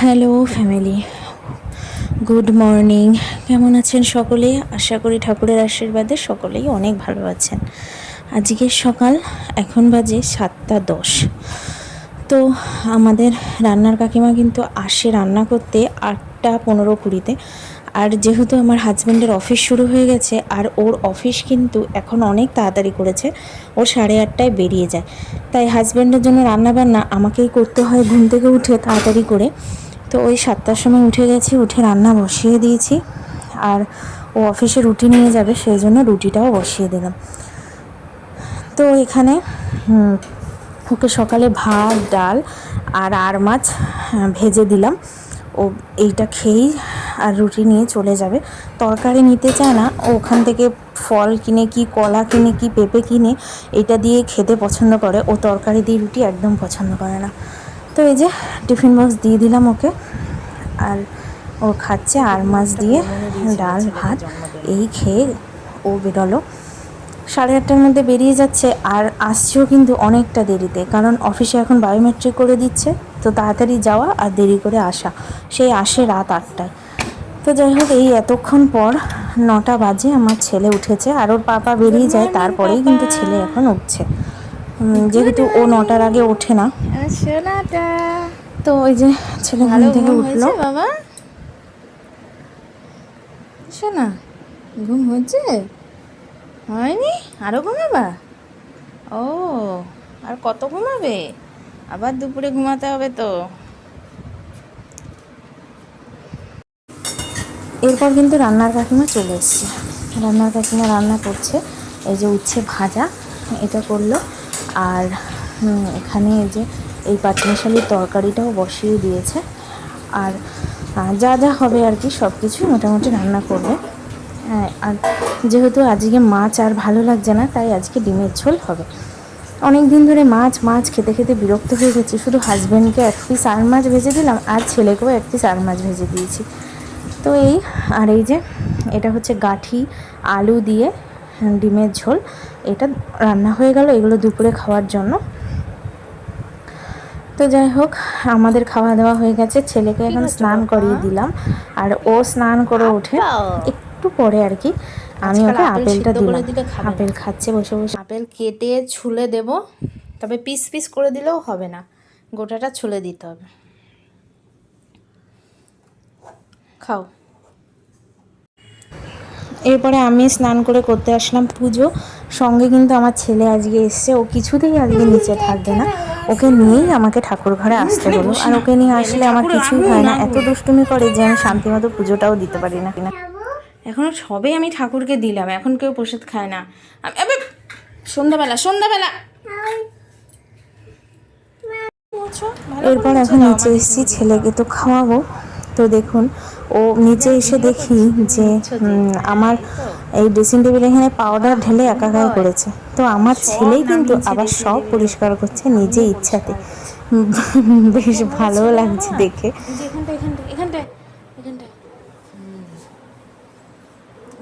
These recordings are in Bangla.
Hello family, good morning. কেমন আছেন সকলে? আশা করি ঠাকুরের আশীর্বাদে সকলেই অনেক ভালো আছেন। আজকের সকাল এখন বাজে 7:10। তো আমাদের রান্নার কাকিমা কিন্তু আসে রান্না করতে 8:15-20-তে। আর যেহেতু আমার হাজব্যান্ডের অফিস শুরু হয়ে গেছে আর ওর অফিস কিন্তু এখন অনেক তাড়াতাড়ি করেছে, ও 8:30টায় বেরিয়ে যায়। তাই হাজব্যান্ডের জন্য রান্নাবান্না আমাকেই করতে হয় ঘুম থেকে উঠে তাড়াতাড়ি করে। তো ওই 7টার সময় উঠে গেছি, উঠে রান্না বসিয়ে দিয়েছি। আর ও অফিসে রুটি নিয়ে যাবে, সেই জন্য রুটিটাও বসিয়ে দিলাম। তো এখানে ওকে সকালে ভাত, ডাল আর মাছ ভেজে দিলাম। ও এইটা খেয়েই আর রুটি নিয়ে চলে যাবে। তরকারি নিতে চায় না, ও ওখান থেকে ফল কিনে কি কলা কিনে কি পেঁপে কিনে এটা দিয়ে খেতে পছন্দ করে। ও তরকারি দিয়ে রুটি একদম পছন্দ করে না। তো এই যে টিফিন বক্স দিয়ে দিলাম ওকে, আর ও খাচ্ছে আর মাছ দিয়ে ডাল ভাত এই খেয়ে ও বেরোলো। 8:30টার মধ্যে বেরিয়ে যাচ্ছে আর আসছেও কিন্তু অনেকটা দেরিতে, কারণ অফিসে এখন বায়োমেট্রিক করে দিচ্ছে। তো তাড়াতাড়ি যাওয়া আর দেরি করে আসা, সেই আসে রাত 8টায়। তো যাই হোক, এই এতক্ষণ পর 9টা বাজে আমার ছেলে উঠেছে আর ওর পাপা বেরিয়ে যায়, তারপরেই কিন্তু ছেলে এখন উঠছে। যেহেতু ও 9টার আগে ওঠে না। তো ওই যে ছেলে ঘুম থেকে উঠলো। বাবা শোনা, ঘুম হচ্ছে? হয়নি? আরো ঘুমাবা? ও, আর কত ঘুমাবে? আবার দুপুরে ঘুমাতে হবে তো। এরপর কিন্তু রান্নার কাকিমা চলে এসছে। রান্নার কাকিমা রান্না করছে, এই যে উচ্ছে ভাজা এটা করলো। আর এখানে এই যে এই পাটমিশালির তরকারিটাও বসিয়ে দিয়েছে। আর যা যা হবে আর কি সব কিছু মোটামুটি রান্না করবে। আর যেহেতু আজকে মাছ আর ভালো লাগছে না, তাই আজকে ডিমের ঝোল হবে। অনেক দিন ধরে মাছ মাছ খেতে খেতে বিরক্ত হয়ে গেছি। শুধু হাজব্যান্ডকে 1 পিস আর মাছ ভেজে দিলাম আর ছেলেকেও 1 পিস আর মাছ ভেজে দিয়েছি। তো এই আর এই যে এটা হচ্ছে গাঠি আলু দিয়ে ডিমের ঝোল, এটা রান্না হয়ে গেল। এগুলো দুপুরে খাওয়ার জন্য। তো যাই হোক, আমাদের খাওয়া দাওয়া হয়ে গেছে। ছেলেকে এখন স্নান করিয়ে দিলাম আর ও স্নান করে উঠে একটু পরে আর কি আমি ওকে আপেলটা দিলাম। আপেল খাচ্ছে বসে বসে। আপেল কেটে ছুলে দেব, তবে পিস পিস করে দিলেও হবে না, গোটাটা ছুলে দিতে হবে। খাও। এরপরে আমি স্নান করে করতে আসলাম পুজো। সঙ্গে কিন্তু আমার ছেলে আজকে এসছে, ও কিছুতেই আজকে নিচে থাকবে না। ওকে নিয়েই আমাকে ঠাকুর ঘরে আসতে হলো। আর ওকে নিয়ে আসলে আমার কিছুই হয় না, এত দুষ্টুমি করে যে আমি শান্তিমতো পুজোটাও দিতে পারি না। এখনো সবে আমি ঠাকুরকে দিলাম, এখন কেউ প্রসাদ খায় না। সন্ধ্যাবেলা সন্ধ্যাবেলা এরপর এখন নিচে এসেছি, ছেলেকে তো খাওয়াবো। তো দেখুন, ও নিচে এসে দেখি যে আমার এই ড্রেসিং টেবিলে এখানে পাউডার ঢেলে একাকার করেছে। তো আমার ছেলেই কিন্তু আবার সব পরিষ্কার করছে নিজে ইচ্ছাতে। বেশ ভালো লাগছে দেখে।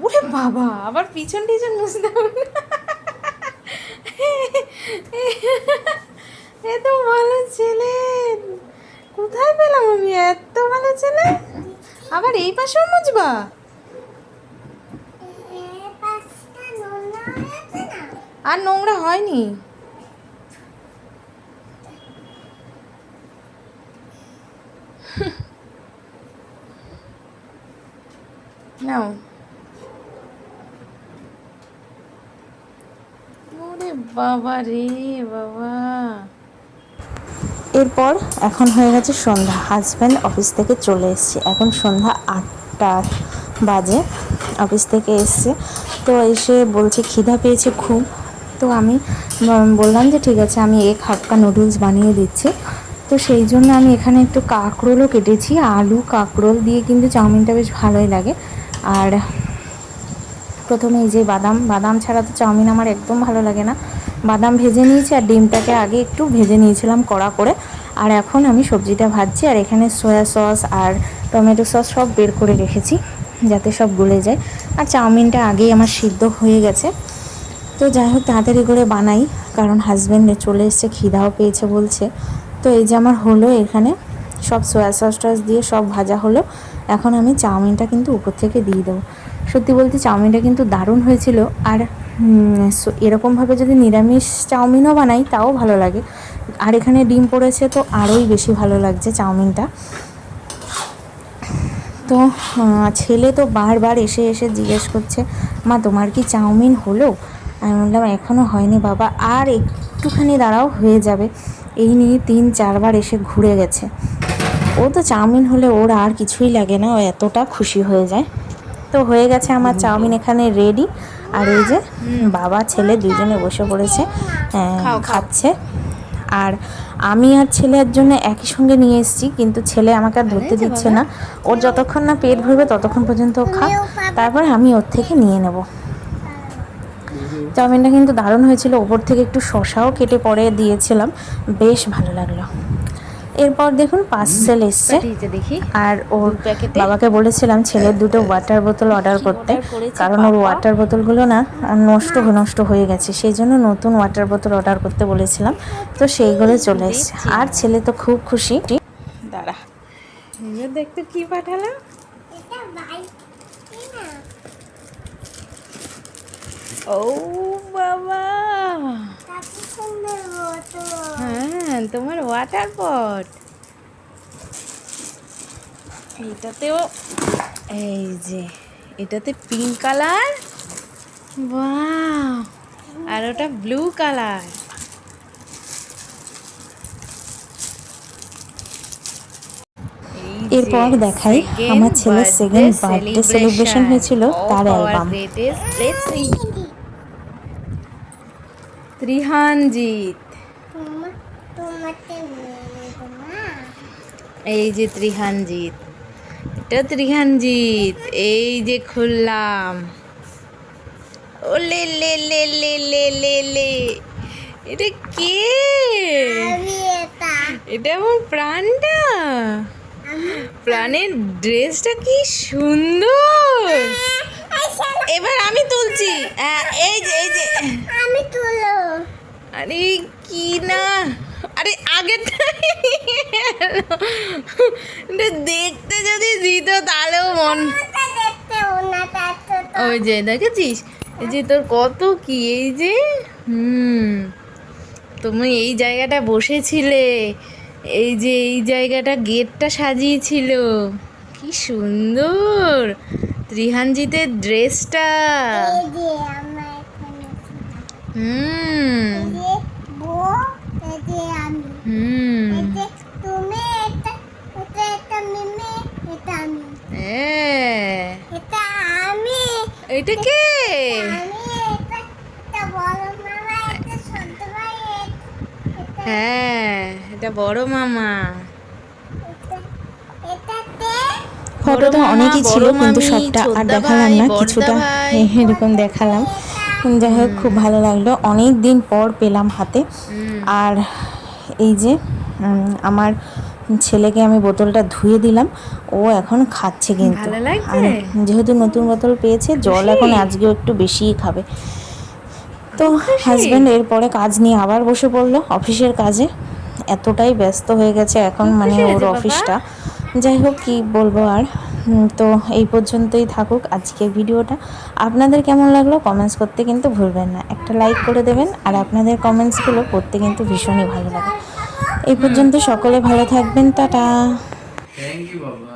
ওরে বাবা, আবার পিছন টিছন মুছতে হবে। এত ভালো ছেলে কোথায় পেলাম আমি? এত ভালো ছেলে, আবার এই পাশেও মুছবা? আর নোংরা হয়নি। নাও। ওরে বাবা রে বাবা। এরপর এখন হয়ে গেছে সন্ধ্যা। হাজব্যান্ড অফিস থেকে চলে এসছে, এখন সন্ধ্যা 8টা বাজে। অফিস থেকে এসছে, তো এসে বলছে খিদা পেয়েছে খুব। তো আমি বললাম যে ঠিক আছে, আমি এক হাক্কা নুডলস বানিয়ে দিচ্ছি। তো সেই জন্য আমি এখানে একটু কাঁকরোলও কেটেছি। আলু কাঁকরোল দিয়ে কিন্তু চাউমিনটা বেশ ভালোই লাগে। আর প্রথমে এই যে বাদাম ছাড়া তো চাউমিন আমার একদম ভালো লাগে না। বাদাম ভেজে নিয়েছি আর ডিমটাকে আগে একটু ভেজে নিয়েছিলাম কড়া করে। আর এখন আমি সবজিটা ভাজছি। আর এখানে সয়া সস আর টমেটো সস সব বের করে রেখেছি যাতে সব গলে যায়। আর চাউমিনটা আগেই আমার সিদ্ধ হয়ে গেছে। তো যাই হোক, তাড়াতাড়ি করে বানাই, কারণ হাজব্যান্ড চলে এসছে, খিদাও পেয়েছে বলছে। তো এই যে আমার হলো এখানে সব সয়া সস টস দিয়ে সব ভাজা হলো। এখন আমি চাউমিনটা কিন্তু উপর থেকে দিয়ে দেবো। সত্যি বলতে চাউমিনটা কিন্তু দারুণ হয়েছিল। আর এরকমভাবে যদি নিরামিষ চাউমিনও বানাই তাও ভালো লাগে। আর এখানে ডিম পড়েছে তো আরোই বেশি ভালো লাগছে চাউমিনটা। তো ছেলে তো বারবার এসে এসে জিজ্ঞেস করছে, মা তোমার কি চাউমিন হলো? আমি বললাম এখনও হয়নি বাবা, আর একটুখানি দাঁড়াও, হয়ে যাবে। এই নিয়ে 3-4বার এসে ঘুরে গেছে। ও তো চাউমিন হলে ওর আর কিছুই লাগে না, ও এতটা খুশি হয়ে যায়। তো হয়ে গেছে আমার চাউমিন এখানে রেডি। আর এই যে বাবা ছেলে দুজনে বসে পড়েছে, খাচ্ছে। আর আমি আর ছেলের জন্য একই সঙ্গে নিয়ে এসেছি, কিন্তু ছেলে আমাকে আর ধরতে দিচ্ছে না। ওর যতক্ষণ না পেট ভরবে ততক্ষণ পর্যন্ত ও খাক, তারপরে আমি ওর থেকে নিয়ে নেব। চাউমিনটা কিন্তু দারুণ হয়েছিল। ওপর থেকে একটু শসাও কেটে পরে দিয়েছিলাম, বেশ ভালো লাগলো। এরপর দেখুন পার্সেল এসছে, আর ওর বাবাকে বলেছিলাম ছেলের 2টো ওয়াটার বোতল অর্ডার করতে, কারণ ওর ওয়াটার বোতলগুলো না নষ্ট হয়ে গেছে, সেই জন্য নতুন ওয়াটার বোতল অর্ডার করতে বলেছিলাম। তো সেইগুলো চলে এসছে, আর ছেলে তো খুব খুশি। দাঁড়া, দেখতে কি পাঠালাম। ও বাবা, হ্যাঁ তোমার ওয়াটার পট। এইটাতেও, এই যে এটাতে পিঙ্ক কালার, বাহ, আর ওটা ব্লু কালার। এরপর দেখাই আমার ছেলের সেকেন্ড বার্থডে সেলিব্রেশন হয়েছিল, তার অ্যালবাম। ত্রিহানজিৎ, এই যে ত্রিহানজিৎ, এটা ত্রিহানজিৎ, এই যে খুললাম। ও লে লে লে লে লে লে লে, এটা কে? এটা আমার প্রাণটা, প্রাণের ড্রেসটা কি সুন্দর। এবার আমি তুলছি, এই যে এই যে আমি তুলো। আরে কি না, আরে আগেরটা দেখতে যদি দিত তাহলেও মন, ওই যে দেখেছিস, এই যে তোর কত কি, এই যে তুমি এই জায়গাটা বসেছিলে, এই যে এই জায়গাটা গেটটা সাজিয়েছিল, কি সুন্দর ত্রিহানজিতের ড্রেসটা। এটা কে? হ্যাঁ, এটা বড় মামা। ফটোতে অনেকই ছিল, কিন্তু সবটা আর দেখালাম না, কিছুটা এরকম দেখালাম। যাই হোক, খুব ভালো লাগলো, অনেক দিন পর পেলাম হাতে। আর এই যে আমার ছেলেকে আমি বোতলটা ধুয়ে দিলাম, ও এখন খাচ্ছে কিন্তু। আর যেহেতু নতুন বোতল পেয়েছে, জল এখন আজকেও একটু বেশিই খাবে। তো হাজব্যান্ড এরপরে কাজ নিয়ে আবার বসে পড়লো, অফিসের কাজে। এতটাই ব্যস্ত হয়ে গেছে এখন, মানে ওর অফিসটা। যাই হোক, কী বলবো আর। তো এই পর্যন্তই থাকুক আজকের ভিডিওটা। আপনাদের কেমন লাগলো কমেন্টস করতে কিন্তু ভুলবেন না, একটা লাইক করে দেবেন। আর আপনাদের কমেন্টসগুলো পড়তে কিন্তু ভীষণই ভালো লাগে। এই পর্যন্ত সকলে ভালো থাকবেন, টাটা। থ্যাংক ইউ বাবা।